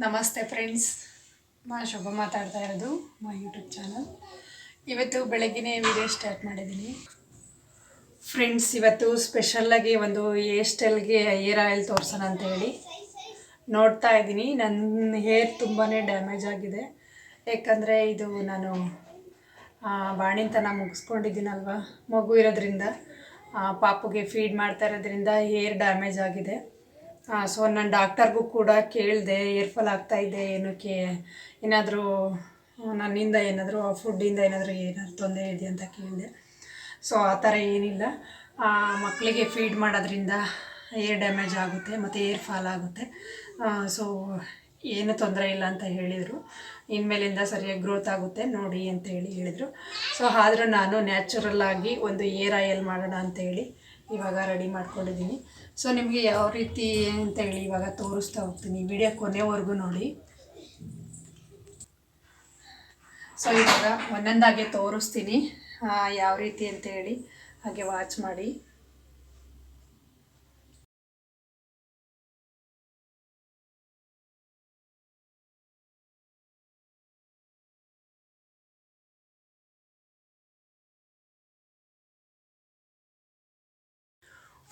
ನಮಸ್ತೆ ಫ್ರೆಂಡ್ಸ್, ಮಾ ಶುಭ ಮಾತಾಡ್ತಾ ಇರೋದು ಮಾ ಯೂಟ್ಯೂಬ್ ಚಾನಲ್. ಇವತ್ತು ಬೆಳಗ್ಗೆನೇ ವಿಡಿಯೋ ಸ್ಟಾರ್ಟ್ ಮಾಡಿದ್ದೀನಿ ಫ್ರೆಂಡ್ಸ್. ಇವತ್ತು ಸ್ಪೆಷಲ್ಲಾಗಿ ಒಂದು ಹೇರ್ ಸ್ಟೈಲ್ಗೆ ಹೇರ್ ಆಯಿಲ್ ತೋರಿಸೋಣ ಅಂತ ಹೇಳಿ ನೋಡ್ತಾ ಇದ್ದೀನಿ. ನನ್ನ ಹೇರ್ ತುಂಬಾ ಡ್ಯಾಮೇಜ್ ಆಗಿದೆ. ಯಾಕಂದರೆ ಇದು ನಾನು ಬಾಣಿತನ ಮುಗಿಸ್ಕೊಂಡಿದ್ದೀನಲ್ವ, ಮಗು ಇರೋದ್ರಿಂದ ಪಾಪುಗೆ ಫೀಡ್ ಮಾಡ್ತಾ ಇರೋದ್ರಿಂದ ಹೇರ್ ಡ್ಯಾಮೇಜ್ ಆಗಿದೆ. ಸೊ ನಾನು ಡಾಕ್ಟರ್ಗೂ ಕೂಡ ಕೇಳಿದೆ, ಏರ್ ಫಾಲ್ ಆಗ್ತಾಯಿದೆ, ಏನಕ್ಕೆ ಏನಾದರೂ ನನ್ನಿಂದ ಏನಾದರೂ ಫುಡ್ಡಿಂದ ಏನಾದರೂ ತೊಂದರೆ ಇದೆಯಾ ಅಂತ ಕೇಳಿದೆ. ಸೊ ಆ ಥರ ಏನಿಲ್ಲ, ಮಕ್ಕಳಿಗೆ ಫೀಡ್ ಮಾಡೋದ್ರಿಂದ ಏರ್ ಡ್ಯಾಮೇಜ್ ಆಗುತ್ತೆ ಮತ್ತು ಏರ್ ಫಾಲ್ ಆಗುತ್ತೆ. ಸೊ ಏನು ತೊಂದರೆ ಇಲ್ಲ ಅಂತ ಹೇಳಿದರು. ಇನ್ಮೇಲಿಂದ ಸರಿಯಾಗಿ ಗ್ರೋತ್ ಆಗುತ್ತೆ ನೋಡಿ ಅಂತ ಹೇಳಿದರು. ಸೊ ಆದರೂ ನಾನು ನ್ಯಾಚುರಲ್ಲಾಗಿ ಒಂದು ಏರ್ ಆಯಿಲ್ ಮಾಡೋಣ ಅಂತೇಳಿ ಇವಾಗ ರೆಡಿ ಮಾಡ್ಕೊಂಡಿದ್ದೀನಿ. ಸೊ ನಿಮಗೆ ಯಾವ ರೀತಿ ಅಂತೇಳಿ ಇವಾಗ ತೋರಿಸ್ತಾ ಹೋಗ್ತೀನಿ. ವಿಡಿಯೋ ಕೊನೆವರೆಗೂ ನೋಡಿ. ಸೊ ಇವಾಗ ಒಂದೊಂದಾಗೆ ತೋರಿಸ್ತೀನಿ ಯಾವ ರೀತಿ ಅಂತೇಳಿ, ಹಾಗೆ ವಾಚ್ ಮಾಡಿ.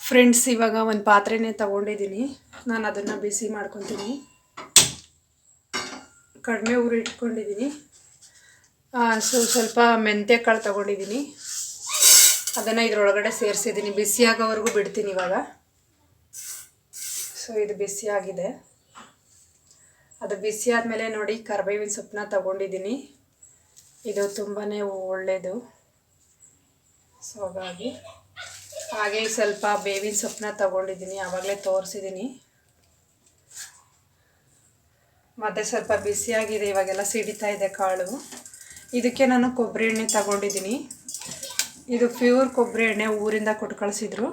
ಫ್ರೆಂಡ್ಸ್, ಇವಾಗ ಒಂದು ಪಾತ್ರೆನೇ ತಗೊಂಡಿದ್ದೀನಿ. ನಾನು ಅದನ್ನು ಬಿಸಿ ಮಾಡ್ಕೊತೀನಿ. ಕಡಿಮೆ ಉರಿ ಇಟ್ಕೊಂಡಿದ್ದೀನಿ. ಸ್ವಲ್ಪ ಮೆಂತ್ಯ ಕಾಳು ತಗೊಂಡಿದ್ದೀನಿ, ಅದನ್ನು ಇದರೊಳಗಡೆ ಸೇರಿಸಿದ್ದೀನಿ. ಬಿಸಿಯಾಗೋವರೆಗೂ ಬಿಡ್ತೀನಿ ಇವಾಗ. ಸೊ ಇದು ಬಿಸಿಯಾಗಿದೆ. ಅದು ಬಿಸಿ ಆದಮೇಲೆ ನೋಡಿ, ಕರಿಬೇವಿನ ಸೊಪ್ಪನ್ನ ತಗೊಂಡಿದ್ದೀನಿ. ಇದು ತುಂಬಾ ಒಳ್ಳೆಯದು. ಸೊ ಹಾಗೆ ಸ್ವಲ್ಪ ಬೇವಿನ ಸೊಪ್ಪನ್ನ ತಗೊಂಡಿದ್ದೀನಿ, ಆವಾಗಲೇ ತೋರಿಸಿದ್ದೀನಿ. ಮತ್ತು ಸ್ವಲ್ಪ ಬಿಸಿಯಾಗಿದೆ, ಇವಾಗೆಲ್ಲ ಸಿಡಿತಾ ಇದೆ ಕಾಳು. ಇದಕ್ಕೆ ನಾನು ಕೊಬ್ಬರಿ ಎಣ್ಣೆ ತಗೊಂಡಿದ್ದೀನಿ. ಇದು ಪ್ಯೂರ್ ಕೊಬ್ಬರಿ ಎಣ್ಣೆ, ಊರಿಂದ ಕೊಟ್ಟು ಕಳಿಸಿದ್ರು.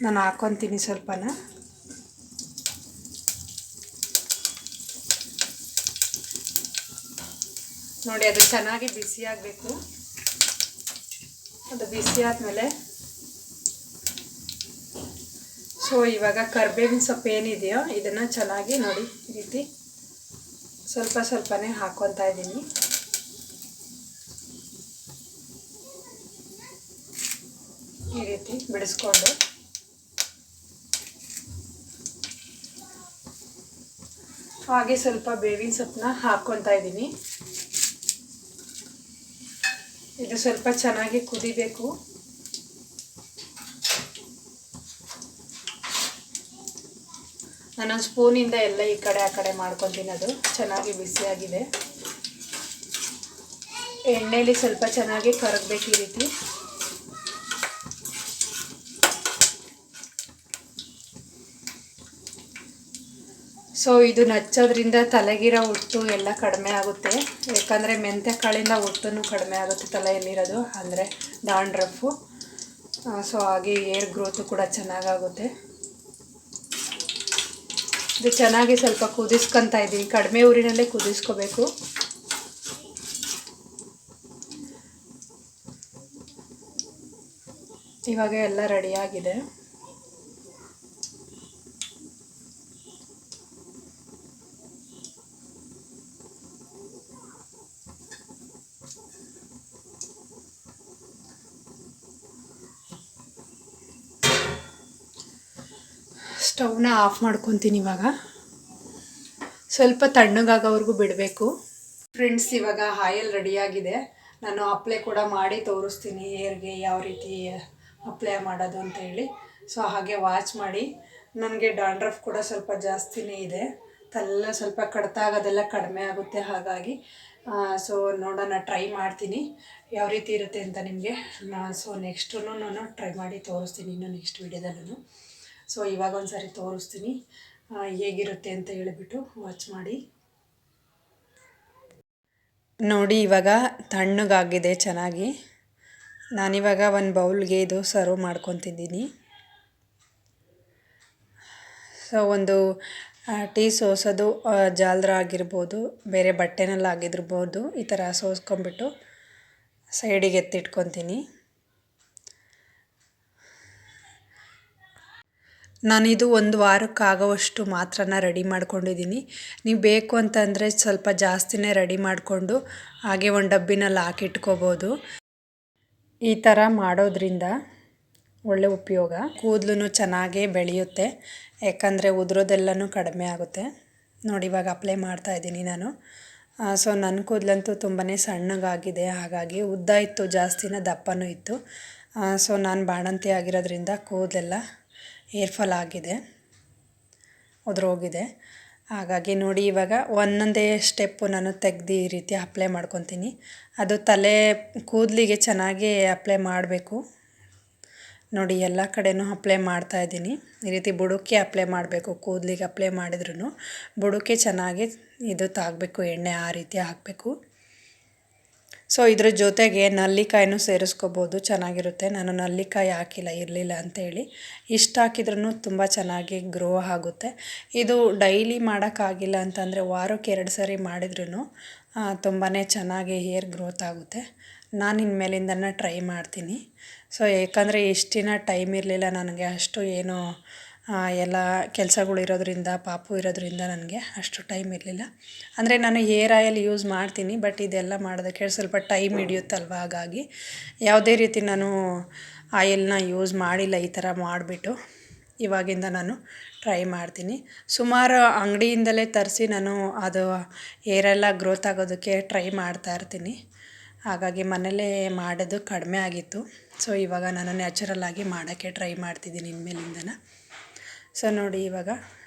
ನಾನು ಹಾಕ್ಕೊತೀನಿ ಸ್ವಲ್ಪನ. ನೋಡಿ, ಅದು ಚೆನ್ನಾಗಿ ಬಿಸಿಯಾಗಬೇಕು. ಅದು ಬಿಸಿ ಆದಮೇಲೆ ಸೊ ಇವಾಗ ಕರಿಬೇವಿನ ಸೊಪ್ಪು ಏನಿದೆಯೋ ಇದನ್ನು ಚೆನ್ನಾಗಿ ನೋಡಿ ಈ ರೀತಿ ಸ್ವಲ್ಪನೇ ಹಾಕ್ಕೊತಾ ಇದ್ದೀನಿ. ಈ ರೀತಿ ಬಿಡಿಸ್ಕೊಂಡು ಹಾಗೆ ಸ್ವಲ್ಪ ಬೇವಿನ ಸೊಪ್ಪನ್ನ ಹಾಕ್ಕೊತಾ ಇದ್ದೀನಿ. ಇದು ಸ್ವಲ್ಪ ಚೆನ್ನಾಗಿ ಕುದಿಬೇಕು. ನಾನೊಂದು ಸ್ಪೂನಿಂದ ಎಲ್ಲ ಈ ಕಡೆ ಆ ಕಡೆ ಮಾಡ್ಕೊತೀನಿ. ಅದು ಚೆನ್ನಾಗಿ ಬಿಸಿಯಾಗಿದೆ. ಎಣ್ಣೆಯಲ್ಲಿ ಸ್ವಲ್ಪ ಚೆನ್ನಾಗಿ ಕರಗಬೇಕು ಈ ರೀತಿ. ಸೊ ಇದು ನಚ್ಚೋದ್ರಿಂದ ತಲೆಗಿರೋ ಹುಟ್ಟು ಎಲ್ಲ ಕಡಿಮೆ ಆಗುತ್ತೆ. ಯಾಕಂದರೆ ಮೆಂತ್ಯ ಕಾಳಿಂದ ಹುಟ್ಟೂ ಕಡಿಮೆ ಆಗುತ್ತೆ ತಲೆಯಲ್ಲಿರೋದು, ಅಂದರೆ ಡಾಂಡ್ರಫು. ಸೊ ಹಾಗೆ ಏರ್ ಗ್ರೋತು ಕೂಡ ಚೆನ್ನಾಗಾಗುತ್ತೆ. ಇದು ಚೆನ್ನಾಗಿ ಸ್ವಲ್ಪ ಕುದಿಸ್ಕೊತಾ ಇದ್ದೀನಿ. ಕಡಿಮೆ ಊರಿನಲ್ಲೇ ಕುದಿಸ್ಕೋಬೇಕು. ಇವಾಗ ಎಲ್ಲ ರೆಡಿಯಾಗಿದೆ. ಸ್ಟವ್ನ ಆಫ್ ಮಾಡ್ಕೊತೀನಿ. ಇವಾಗ ಸ್ವಲ್ಪ ತಣ್ಣಗಾಗೋವರೆಗೂ ಬಿಡಬೇಕು. ಫ್ರೆಂಡ್ಸ್, ಇವಾಗ ಆಯಿಲ್ ರೆಡಿಯಾಗಿದೆ. ನಾನು ಅಪ್ಲೈ ಕೂಡ ಮಾಡಿ ತೋರಿಸ್ತೀನಿ ಹೇರ್ಗೆ ಯಾವ ರೀತಿ ಅಪ್ಲೈ ಮಾಡೋದು ಅಂತ ಹೇಳಿ. ಸೊ ಹಾಗೆ ವಾಚ್ ಮಾಡಿ. ನನಗೆ ಡಾಂಡ್ರಫ್ ಕೂಡ ಸ್ವಲ್ಪ ಜಾಸ್ತಿನೇ ಇದೆ. ತಲೆಲ್ಲ ಸ್ವಲ್ಪ ಕಡಿತ ಆಗೋದೆಲ್ಲ ಕಡಿಮೆ ಆಗುತ್ತೆ. ಹಾಗಾಗಿ ಸೊ ನೋಡೋಣ, ಟ್ರೈ ಮಾಡ್ತೀನಿ ಯಾವ ರೀತಿ ಇರುತ್ತೆ ಅಂತ ನಿಮಗೆ. ಸೊ ನೆಕ್ಸ್ಟು ನಾನು ಟ್ರೈ ಮಾಡಿ ತೋರಿಸ್ತೀನಿ ಇನ್ನು ನೆಕ್ಸ್ಟ್ ವೀಡಿಯೋದಲ್ಲೂ. ಸೊ ಇವಾಗ ಒಂದು ಸಾರಿ ತೋರಿಸ್ತೀನಿ ಹೇಗಿರುತ್ತೆ ಅಂತ ಹೇಳಿಬಿಟ್ಟು ವಾಚ್ ಮಾಡಿ. ನೋಡಿ, ಇವಾಗ ತಣ್ಣಗಾಗಿದೆ ಚೆನ್ನಾಗಿ. ನಾನಿವಾಗ ಒಂದು ಬೌಲ್ಗೆ ಇದು ಸರ್ವ್ ಮಾಡ್ಕೊತಿದ್ದೀನಿ. ಸೊ ಒಂದು ಟೀ ಸೋಸೋದು ಜಾಲ್ರ ಆಗಿರ್ಬೋದು, ಬೇರೆ ಬಟ್ಟೆನಲ್ಲಾಗಿರ್ಬೋದು, ಈ ಥರ ಸೋಸ್ಕೊಂಬಿಟ್ಟು ಸೈಡಿಗೆ ಎತ್ತಿಟ್ಕೊತೀನಿ. ನಾನಿದು ಒಂದು ವಾರಕ್ಕಾಗೋವಷ್ಟು ಮಾತ್ರನ ರೆಡಿ ಮಾಡ್ಕೊಂಡಿದ್ದೀನಿ. ನೀವು ಬೇಕು ಅಂತಂದರೆ ಸ್ವಲ್ಪ ಜಾಸ್ತಿನೇ ರೆಡಿ ಮಾಡಿಕೊಂಡು ಹಾಗೆ ಒಂದು ಡಬ್ಬಿನಲ್ಲಿ ಹಾಕಿಟ್ಕೋಬೋದು. ಈ ಥರ ಮಾಡೋದ್ರಿಂದ ಒಳ್ಳೆ ಉಪಯೋಗ. ಕೂದಲು ಚೆನ್ನಾಗೇ ಬೆಳೆಯುತ್ತೆ, ಯಾಕಂದರೆ ಉದುರೋದೆಲ್ಲನೂ ಕಡಿಮೆ ಆಗುತ್ತೆ. ನೋಡಿ ಇವಾಗ ಅಪ್ಲೈ ಮಾಡ್ತಾಯಿದ್ದೀನಿ ನಾನು. ಸೊ ನನ್ನ ಕೂದಲಂತೂ ತುಂಬಾ ಸಣ್ಣಗಾಗಿದೆ, ಹಾಗಾಗಿ ಉದ್ದ ಇತ್ತು ಜಾಸ್ತಿನ, ದಪ್ಪನೂ ಇತ್ತು. ಸೊ ನಾನು ಬಾಣಂತಿ ಆಗಿರೋದ್ರಿಂದ ಕೂದಲೆಲ್ಲ ಹೇರ್ ಫಾಲ್ ಆಗಿದೆ, ಉದುರೋಗಿದೆ. ಹಾಗಾಗಿ ನೋಡಿ ಇವಾಗ ಒಂದೊಂದೇ ಸ್ಟೆಪ್ಪು ನಾನು ತೆಗೆದು ಈ ರೀತಿ ಅಪ್ಲೈ ಮಾಡ್ಕೊತೀನಿ. ಅದು ತಲೆ ಕೂದಲಿಗೆ ಚೆನ್ನಾಗಿ ಅಪ್ಲೈ ಮಾಡಬೇಕು. ನೋಡಿ ಎಲ್ಲ ಕಡೆನೂ ಅಪ್ಲೈ ಮಾಡ್ತಾಯಿದ್ದೀನಿ. ಈ ರೀತಿ ಬುಡಕ್ಕೆ ಅಪ್ಲೈ ಮಾಡಬೇಕು. ಕೂದಲಿಗೆ ಅಪ್ಲೈ ಮಾಡಿದ್ರೂ ಬುಡಕ್ಕೆ ಚೆನ್ನಾಗಿ ಇದು ತಾಗಬೇಕು, ಎಣ್ಣೆ ಆ ರೀತಿ ಹಾಕಬೇಕು. ಸೊ ಇದ್ರ ಜೊತೆಗೆ ನಲ್ಲಿಕಾಯಿನೂ ಸೇರಿಸ್ಕೋಬೋದು, ಚೆನ್ನಾಗಿರುತ್ತೆ. ನಾನು ನಲ್ಲಿಕಾಯಿ ಹಾಕಿಲ್ಲ, ಇರಲಿಲ್ಲ ಅಂಥೇಳಿ. ಇಷ್ಟು ಹಾಕಿದ್ರೂ ತುಂಬ ಚೆನ್ನಾಗಿ ಗ್ರೋ ಆಗುತ್ತೆ. ಇದು ಡೈಲಿ ಮಾಡೋಕ್ಕಾಗಿಲ್ಲ ಅಂತಂದರೆ ವಾರಕ್ಕೆ 2 ಸರಿ ಮಾಡಿದ್ರೂ ತುಂಬಾ ಚೆನ್ನಾಗಿ ಹೇರ್ ಗ್ರೋತ್ ಆಗುತ್ತೆ. ನಾನು ಇನ್ಮೇಲಿಂದನೇ ಟ್ರೈ ಮಾಡ್ತೀನಿ. ಸೊ ಏಕೆಂದರೆ ಇಷ್ಟು ದಿನ ಟೈಮ್ ಇರಲಿಲ್ಲ ನನಗೆ, ಅಷ್ಟು ಏನು ಎಲ್ಲ ಕೆಲಸಗಳಿರೋದ್ರಿಂದ, ಪಾಪು ಇರೋದ್ರಿಂದ ನನಗೆ ಅಷ್ಟು ಟೈಮ್ ಇರಲಿಲ್ಲ. ಅಂದರೆ ನಾನು ಹೇರ್ ಆಯಿಲ್ ಯೂಸ್ ಮಾಡ್ತೀನಿ, ಬಟ್ ಇದೆಲ್ಲ ಮಾಡೋದಕ್ಕೆ ಸ್ವಲ್ಪ ಟೈಮ್ ಹಿಡಿಯುತ್ತಲ್ವ, ಹಾಗಾಗಿ ಯಾವುದೇ ರೀತಿ ನಾನು ಆಯಿಲ್ನ ಯೂಸ್ ಮಾಡಿಲ್ಲ. ಈ ಥರ ಮಾಡಿಬಿಟ್ಟು ಇವಾಗಿಂದ ನಾನು ಟ್ರೈ ಮಾಡ್ತೀನಿ. ಸುಮಾರು ಅಂಗಡಿಯಿಂದಲೇ ತರಿಸಿ ನಾನು ಅದು ಹೇರೆಲ್ಲ ಗ್ರೋತ್ ಆಗೋದಕ್ಕೆ ಟ್ರೈ ಮಾಡ್ತಾಯಿರ್ತೀನಿ. ಹಾಗಾಗಿ ಮನೇಲೇ ಮಾಡೋದು ಕಡಿಮೆ ಆಗಿತ್ತು. ಸೊ ಇವಾಗ ನಾನು ನ್ಯಾಚುರಲ್ಲಾಗಿ ಮಾಡೋಕ್ಕೆ ಟ್ರೈ ಮಾಡ್ತಿದ್ದೀನಿ ಇನ್ಮೇಲಿಂದನ. ಸೊ ನೋಡಿ ಇವಾಗ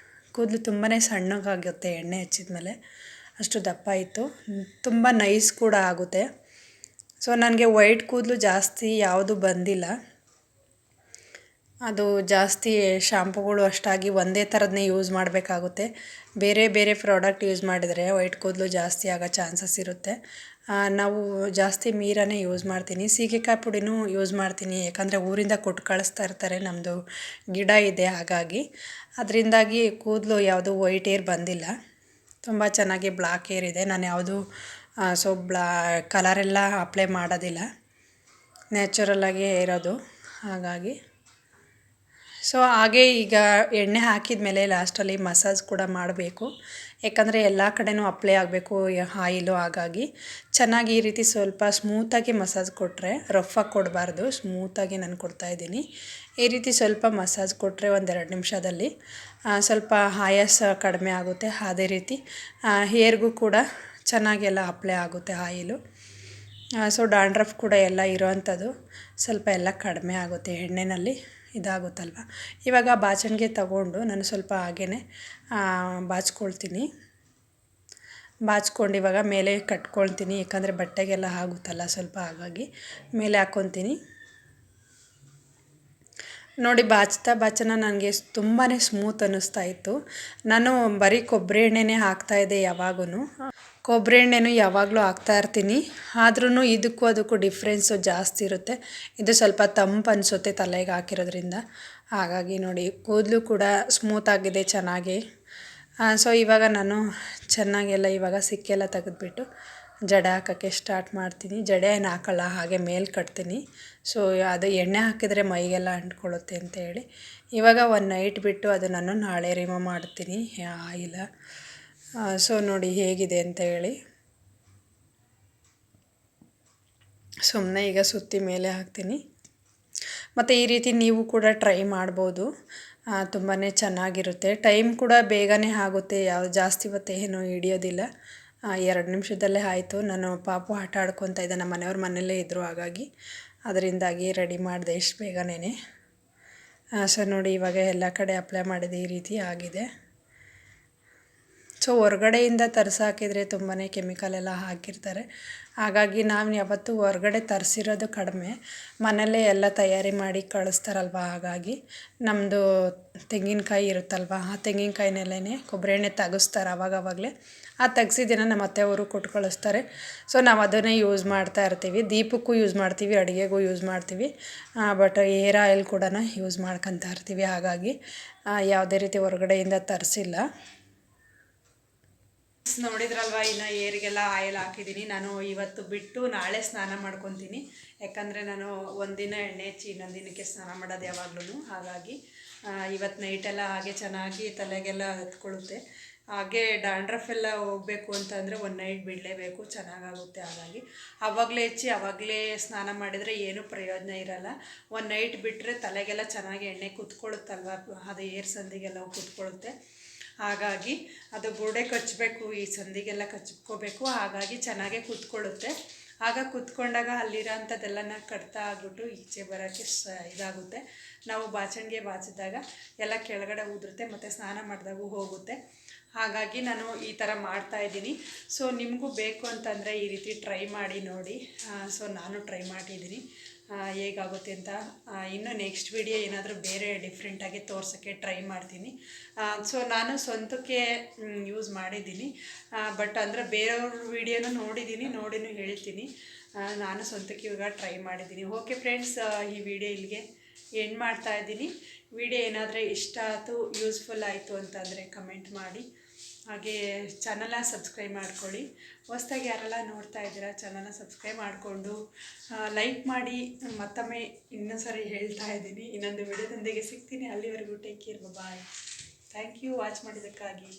ಕೂದಲು ತುಂಬಾ ಸಣ್ಣಗಾಗುತ್ತೆ ಎಣ್ಣೆ ಹಚ್ಚಿದ ಮೇಲೆ, ಅಷ್ಟು ದಪ್ಪ ಇತ್ತು. ತುಂಬ ನೈಸ್ ಕೂಡ ಆಗುತ್ತೆ. ಸೊ ನನಗೆ ವೈಟ್ ಕೂದಲು ಜಾಸ್ತಿ ಯಾವುದು ಬಂದಿಲ್ಲ. ಅದು ಜಾಸ್ತಿ ಶಾಂಪುಗಳು ಅಷ್ಟಾಗಿ ಒಂದೇ ಥರದನ್ನೇ ಯೂಸ್ ಮಾಡಬೇಕಾಗುತ್ತೆ. ಬೇರೆ ಬೇರೆ ಪ್ರಾಡಕ್ಟ್ ಯೂಸ್ ಮಾಡಿದರೆ ವೈಟ್ ಕೂದಲು ಜಾಸ್ತಿ ಆಗೋ ಚಾನ್ಸಸ್ ಇರುತ್ತೆ. ನಾವು ಜಾಸ್ತಿ ಮೀರಾನೇ ಯೂಸ್ ಮಾಡ್ತೀನಿ. ಸೀಗೆಕಾಯಿ ಪುಡಿನೂ ಯೂಸ್ ಮಾಡ್ತೀನಿ, ಯಾಕಂದರೆ ಊರಿಂದ ಕೊಟ್ಟು ಕಳಿಸ್ತಾ ಇರ್ತಾರೆ. ನಮ್ಮದು ಗಿಡ ಇದೆ, ಹಾಗಾಗಿ ಅದರಿಂದಾಗಿ ಕೂದಲು ಯಾವುದು ವೈಟ್ ಹೇರ್ ಬಂದಿಲ್ಲ. ತುಂಬ ಚೆನ್ನಾಗಿ ಬ್ಲ್ಯಾಕ್ ಹೇರ್ ಇದೆ. ನಾನು ಯಾವುದು ಸೊ ಕಲರೆಲ್ಲ ಅಪ್ಲೈ ಮಾಡೋದಿಲ್ಲ, ನ್ಯಾಚುರಲ್ಲಾಗೇ ಇರೋದು. ಹಾಗಾಗಿ ಸೊ ಹಾಗೆ ಈಗ ಎಣ್ಣೆ ಹಾಕಿದ ಮೇಲೆ ಲಾಸ್ಟಲ್ಲಿ ಮಸಾಜ್ ಕೂಡ ಮಾಡಬೇಕು, ಯಾಕಂದರೆ ಎಲ್ಲ ಕಡೆನೂ ಅಪ್ಲೈ ಆಗಬೇಕು ಆಯಿಲು. ಹಾಗಾಗಿ ಚೆನ್ನಾಗಿ ಈ ರೀತಿ ಸ್ವಲ್ಪ ಸ್ಮೂತಾಗಿ ಮಸಾಜ್ ಕೊಟ್ಟರೆ, ರಫಾಗಿ ಕೊಡಬಾರ್ದು, ಸ್ಮೂತಾಗಿ ನಾನು ಕೊಡ್ತಾಯಿದ್ದೀನಿ. ಈ ರೀತಿ ಸ್ವಲ್ಪ ಮಸಾಜ್ ಕೊಟ್ಟರೆ 1-2 ನಿಮಿಷದಲ್ಲಿ ಸ್ವಲ್ಪ ಆಯಾಸ ಕಡಿಮೆ ಆಗುತ್ತೆ. ಅದೇ ರೀತಿ ಹೇರ್ಗೂ ಕೂಡ ಚೆನ್ನಾಗೆಲ್ಲ ಅಪ್ಲೈ ಆಗುತ್ತೆ ಆಯಿಲು. ಸೊ ಡ್ಯಾಂಡ್ರಫ್ ಕೂಡ ಎಲ್ಲ ಇರೋವಂಥದ್ದು ಸ್ವಲ್ಪ ಎಲ್ಲ ಕಡಿಮೆ ಆಗುತ್ತೆ ಎಣ್ಣೆಯಲ್ಲಿ, ಇದಾಗುತ್ತಲ್ವ. ಇವಾಗ ಬಾಚಣಿಗೆ ತಗೊಂಡು ನಾನು ಸ್ವಲ್ಪ ಹಾಗೇ ಬಾಚ್ಕೊಳ್ತೀನಿ. ಬಾಚ್ಕೊಂಡು ಇವಾಗ ಮೇಲೆ ಕಟ್ಕೊಳ್ತೀನಿ, ಯಾಕಂದರೆ ಬಟ್ಟೆಗೆಲ್ಲ ಆಗುತ್ತಲ್ಲ ಸ್ವಲ್ಪ, ಹಾಗಾಗಿ ಮೇಲೆ ಹಾಕ್ಕೊತೀನಿ. ನೋಡಿ ಬಾಚನ ನನಗೆ ತುಂಬಾ ಸ್ಮೂತ್ ಅನ್ನಿಸ್ತಾ ಇತ್ತು. ನಾನು ಬರೀ ಕೊಬ್ಬರಿ ಎಣ್ಣೆನೇ ಹಾಕ್ತಾಯಿದ್ದೆ ಯಾವಾಗೂ. ಕೊಬ್ಬರಿ ಎಣ್ಣೆನೂ ಯಾವಾಗಲೂ ಹಾಕ್ತಾಯಿರ್ತೀನಿ, ಆದ್ರೂ ಇದಕ್ಕೂ ಅದಕ್ಕೂ ಡಿಫ್ರೆನ್ಸು ಜಾಸ್ತಿ ಇರುತ್ತೆ. ಇದು ಸ್ವಲ್ಪ ತಂಪು ಅನಿಸುತ್ತೆ ತಲೆಗೆ ಹಾಕಿರೋದ್ರಿಂದ. ಹಾಗಾಗಿ ನೋಡಿ ಕೂದಲು ಕೂಡ ಸ್ಮೂತಾಗಿದೆ ಚೆನ್ನಾಗಿ. ಸೊ ಇವಾಗ ನಾನು ಚೆನ್ನಾಗೆಲ್ಲ ಇವಾಗ ಸಿಕ್ಕೆಲ್ಲ ತೆಗೆದ್ಬಿಟ್ಟು ಜಡೆ ಹಾಕೋಕ್ಕೆ ಸ್ಟಾರ್ಟ್ ಮಾಡ್ತೀನಿ. ಜಡೆ ಏನು ಹಾಕಲ್ಲ, ಹಾಗೆ ಮೇಲೆ ಕಟ್ತೀನಿ. ಸೊ ಅದು ಎಣ್ಣೆ ಹಾಕಿದರೆ ಮೈಗೆಲ್ಲ ಅಂಟ್ಕೊಳ್ಳುತ್ತೆ ಅಂತೇಳಿ ಇವಾಗ ಒಂದು ನೈಟ್ ಬಿಟ್ಟು ಅದು ನಾನು ನಾಳೆ ರಿಮೂವ್ ಮಾಡ್ತೀನಿ ಆಯಿಲ. ಸೊ ನೋಡಿ ಹೇಗಿದೆ ಅಂತ ಹೇಳಿ. ಸುಮ್ಮನೆ ಈಗ ಸುತ್ತಿ ಮೇಲೆ ಹಾಕ್ತೀನಿ. ಮತ್ತು ಈ ರೀತಿ ನೀವು ಕೂಡ ಟ್ರೈ ಮಾಡ್ಬೋದು, ತುಂಬಾ ಚೆನ್ನಾಗಿರುತ್ತೆ. ಟೈಮ್ ಕೂಡ ಬೇಗನೆ ಆಗುತ್ತೆ, ಯಾವ ಜಾಸ್ತಿ ಹೊತ್ತು ಏನೂ ಹಿಡಿಯೋದಿಲ್ಲ. 2 ನಿಮಿಷದಲ್ಲೇ ಆಯಿತು. ನಾನು ಪಾಪು ಆಟ ಆಡ್ಕೊತಾ ಇದ್ದೆ, ನಮ್ಮ ಮನೆಯವ್ರ ಮನೆಯಲ್ಲೇ ಇದ್ದರು, ಹಾಗಾಗಿ ಅದರಿಂದಾಗಿ ರೆಡಿ ಮಾಡಿದೆ ಇಷ್ಟು ಬೇಗನೆ. ಸೊ ನೋಡಿ ಇವಾಗ ಎಲ್ಲ ಕಡೆ ಅಪ್ಲೈ ಮಾಡಿದೆ, ಈ ರೀತಿ ಆಗಿದೆ. ಸೊ ಹೊರಗಡೆಯಿಂದ ತರಿಸಾಕಿದರೆ ತುಂಬಾ ಕೆಮಿಕಲ್ ಎಲ್ಲ ಹಾಕಿರ್ತಾರೆ. ಹಾಗಾಗಿ ನಾವು ಯಾವತ್ತೂ ಹೊರಗಡೆ ತರಿಸಿರೋದು ಕಡಿಮೆ, ಮನೆಯಲ್ಲೇ ಎಲ್ಲ ತಯಾರಿ ಮಾಡಿ ಕಳಿಸ್ತಾರಲ್ವ. ಹಾಗಾಗಿ ನಮ್ಮದು ತೆಂಗಿನಕಾಯಿ ಇರುತ್ತಲ್ವ, ಆ ತೆಂಗಿನಕಾಯಿನಲ್ಲೇ ಕೊಬ್ಬರಿ ಎಣ್ಣೆ ತೆಗೆಸ್ತಾರೆ ಆವಾಗವಾಗಲೇ. ಆ ತೆಗ್ಸಿದ್ದೀನ ನಮ್ಮ ಅತ್ತೆಯವರು ಕೊಟ್ಟು ಕಳಿಸ್ತಾರೆ. ಸೊ ನಾವು ಅದನ್ನೇ ಯೂಸ್ ಮಾಡ್ತಾ ಇರ್ತೀವಿ. ದೀಪಕ್ಕೂ ಯೂಸ್ ಮಾಡ್ತೀವಿ, ಅಡುಗೆಗೂ ಯೂಸ್ ಮಾಡ್ತೀವಿ, ಬಟ್ ಹೇರ್ ಆಯಿಲ್ ಕೂಡ ಯೂಸ್ ಮಾಡ್ಕೊತಾ ಇರ್ತೀವಿ. ಹಾಗಾಗಿ ಯಾವುದೇ ರೀತಿ ಹೊರಗಡೆಯಿಂದ ತರಿಸಿಲ್ಲ. ನೋಡಿದ್ರಲ್ವ, ಇನ್ನು ಏರಿಗೆಲ್ಲ ಆಯಿಲ್ ಹಾಕಿದ್ದೀನಿ. ನಾನು ಇವತ್ತು ಬಿಟ್ಟು ನಾಳೆ ಸ್ನಾನ ಮಾಡ್ಕೊತೀನಿ, ಯಾಕಂದರೆ ನಾನು ಒಂದಿನ ಎಣ್ಣೆ ಹಚ್ಚಿ ಇನ್ನೊಂದು ದಿನಕ್ಕೆ ಸ್ನಾನ ಮಾಡೋದು ಯಾವಾಗ್ಲೂ. ಹಾಗಾಗಿ ಇವತ್ತು ನೈಟೆಲ್ಲ ಹಾಗೆ ಚೆನ್ನಾಗಿ ತಲೆಗೆಲ್ಲ ಹತ್ಕೊಳ್ಳುತ್ತೆ. ಹಾಗೆ ಡ್ಯಾಂಡ್ರಫ್ ಎಲ್ಲ ಹೋಗಬೇಕು ಅಂತಂದರೆ ಒಂದು ನೈಟ್ ಬಿಡಲೇಬೇಕು, ಚೆನ್ನಾಗಾಗುತ್ತೆ. ಹಾಗಾಗಿ ಆವಾಗಲೇ ಹೆಚ್ಚಿ ಆವಾಗಲೇ ಸ್ನಾನ ಮಾಡಿದರೆ ಏನೂ ಪ್ರಯೋಜನ ಇರಲ್ಲ. ಒಂದು ನೈಟ್ ಬಿಟ್ಟರೆ ತಲೆಗೆಲ್ಲ ಚೆನ್ನಾಗಿ ಎಣ್ಣೆ ಕುತ್ಕೊಳ್ಳುತ್ತಲ್ವ, ಅದು ಏರ್ ಸಂದಿಗೆಲ್ಲ ಕುತ್ಕೊಳ್ಳುತ್ತೆ. ಹಾಗಾಗಿ ಅದು ಬುರುಡೆ ಕಚ್ಚಬೇಕು, ಈ ಸಂದಿಗೆಲ್ಲ ಕಚ್ಕೋಬೇಕು. ಹಾಗಾಗಿ ಚೆನ್ನಾಗೇ ಕುತ್ಕೊಳ್ಳುತ್ತೆ. ಆಗ ಕುತ್ಕೊಂಡಾಗ ಅಲ್ಲಿರೋ ಅಂಥದ್ದೆಲ್ಲನ ಕಡ್ತಾ ಆಗ್ಬಿಟ್ಟು ಈಚೆ ಬರೋಕ್ಕೆ ಇದಾಗುತ್ತೆ. ನಾವು ಬಾಚಣಿಗೆ ಬಾಚಿದಾಗ ಎಲ್ಲ ಕೆಳಗಡೆ ಉದುರುತ್ತೆ ಮತ್ತು ಸ್ನಾನ ಮಾಡಿದಾಗೂ ಹೋಗುತ್ತೆ. ಹಾಗಾಗಿ ನಾನು ಈ ಥರ ಮಾಡ್ತಾಯಿದ್ದೀನಿ. ಸೊ ನಿಮಗೂ ಬೇಕು ಅಂತಂದರೆ ಈ ರೀತಿ ಟ್ರೈ ಮಾಡಿ ನೋಡಿ. ಸೊ ನಾನು ಟ್ರೈ ಮಾಡಿದ್ದೀನಿ ಹೇಗಾಗುತ್ತೆ ಅಂತ. ಇನ್ನು ನೆಕ್ಸ್ಟ್ ವಿಡಿಯೋ ಏನಾದರೂ ಬೇರೆ ಡಿಫ್ರೆಂಟಾಗಿ ತೋರ್ಸೋಕ್ಕೆ ಟ್ರೈ ಮಾಡ್ತೀನಿ. ಸೊ ನಾನು ಸ್ವಂತಕ್ಕೆ ಯೂಸ್ ಮಾಡಿದ್ದೀನಿ, ಬಟ್ ಅಂದರೆ ಬೇರೆಯವ್ರ ವಿಡಿಯೋನೂ ನೋಡಿನೂ ಹೇಳ್ತೀನಿ. ನಾನು ಸ್ವಂತಕ್ಕೆ ಇವಾಗ ಟ್ರೈ ಮಾಡಿದ್ದೀನಿ. ಓಕೆ ಫ್ರೆಂಡ್ಸ್, ಈ ವಿಡಿಯೋ ಇಲ್ಲಿಗೆ ಎಂಡ್ ಮಾಡ್ತಾಯಿದ್ದೀನಿ. ವಿಡಿಯೋ ಏನಾದರೂ ಇಷ್ಟ ಆಯಿತು, ಯೂಸ್ಫುಲ್ ಆಯಿತು ಅಂತಂದರೆ ಕಮೆಂಟ್ ಮಾಡಿ. ಹಾಗೆ ಚಾನಲ್ನ ಸಬ್ಸ್ಕ್ರೈಬ್ ಮಾಡ್ಕೊಳ್ಳಿ. ಹೊಸ್ದಾಗಿ ಯಾರೆಲ್ಲ ನೋಡ್ತಾ ಇದ್ದೀರಾ ಚಾನಲ್ನ ಸಬ್ಸ್ಕ್ರೈಬ್ ಮಾಡಿಕೊಂಡು ಲೈಕ್ ಮಾಡಿ. ಮತ್ತೊಮ್ಮೆ ಇನ್ನೊಂದು ಸರಿ ಹೇಳ್ತಾ ಇದ್ದೀನಿ, ಇನ್ನೊಂದು ವಿಡಿಯೋದೊಂದಿಗೆ ಸಿಗ್ತೀನಿ. ಅಲ್ಲಿವರೆಗೂ take care, bye. Thank you watch ಮಾಡಿದ್ದಕ್ಕಾಗಿ.